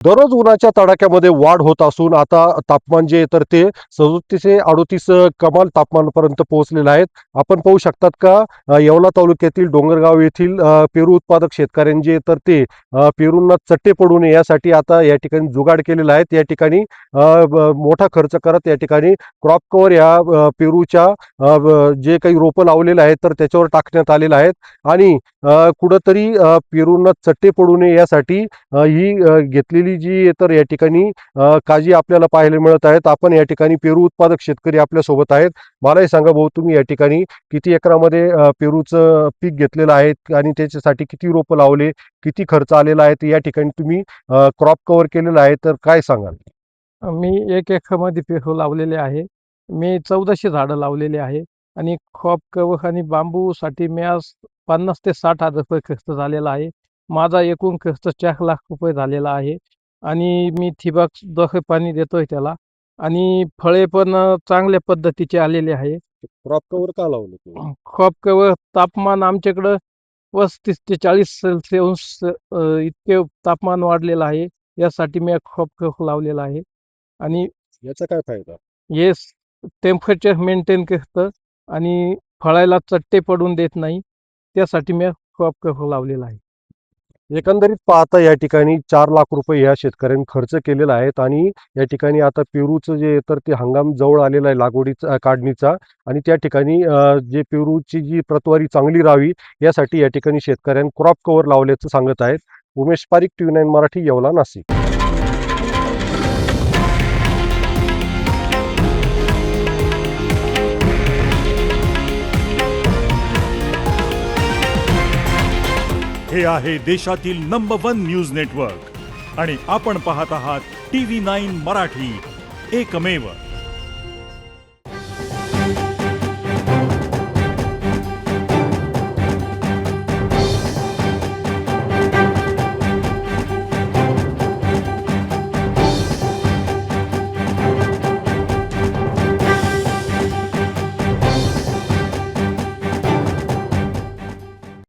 दररोज उन्हाच्या तडाख्यामध्ये वाढ होत असून आता तापमान जे आहे तर ते 37 ते 38 कमाल तापमानापर्यंत पोहोचलेलं आहे. आपण पाहू शकतात का येवला तालुक्यातील डोंगरगाव येथील पेरू उत्पादक शेतकऱ्यांचे तर ते पेरूंना चट्टे पडू नये यासाठी आता या ठिकाणी जुगाड केलेला आहे. या ठिकाणी मोठा खर्च करत या ठिकाणी क्रॉप कव्हर या पेरूच्या जे काही रोपं लावलेले आहेत तर त्याच्यावर टाकण्यात आलेलं आहे आणि कुठंतरी पेरूंना चट्टे पडू नये यासाठी ही घेतलेली जी तर या ठिकाणी काळजी आपल्याला पाहायला मिळत आहेत. आपण या ठिकाणी पेरू उत्पादक शेतकरी आपल्या सोबत आहेत. मलाही सांगा भाऊ, तुम्ही या ठिकाणी किती एकरामध्ये पेरूचं पीक घेतलेलं आहे आणि त्याच्यासाठी किती रोपं लावले, किती खर्च आलेला आहे? या ठिकाणी तुम्ही क्रॉप कव्हर केलेलं आहे, तर काय सांगाल? मी 1 एकरमध्ये पेरू लावलेले आहे. मी 1400 झाडं लावलेली आहे आणि क्रॉप कव्हर आणि बांबूसाठी मी आज 50,000 ते 60,000 रुपये खर्च झालेला आहे. माझा एकूण खर्च 4 लाख रुपये झालेला आहे आणि मी ठिबकद्वारे पाणी देतोय त्याला आणि फळे पण चांगल्या पद्धतीचे आलेले आहे. क्रॉप कव्हर का लावलं तुम्ही? क्रॉप कव्हर तापमान आमच्याकडं 35 ते 40 सेल्सिअस इतके तापमान वाढलेलं आहे. यासाठी मी क्रॉप कव्हर लावलेला आहे आणि याचा काय फायदा? हे टेम्परेचर मेंटेन करतं आणि फळाला चट्टे पडून देत नाही. त्यासाठी मी क्रॉप कव्हर लावलेला आहे. एकंदरीत पाहता या ठिकाणी 4 लाख रुपये या शेतकऱ्यांनी खर्च केलेला आहे आणि या ठिकाणी आता पेरूचं जे तर ते हंगाम जवळ आलेला आहे लागवडीचा काढणीचा आणि त्या ठिकाणी जे पेरूची जी प्रतवारी चांगली राहावी यासाठी या ठिकाणी शेतकऱ्यांनी क्रॉप कव्हर लावल्याचं सांगत आहेत. उमेश पारीख, TV9 मराठी, येवला, नाशिक. हे आहे देशातील नंबर 1 न्यूज नेटवर्क आणि आपण पाहत आहात TV9 मराठी, एकमेव.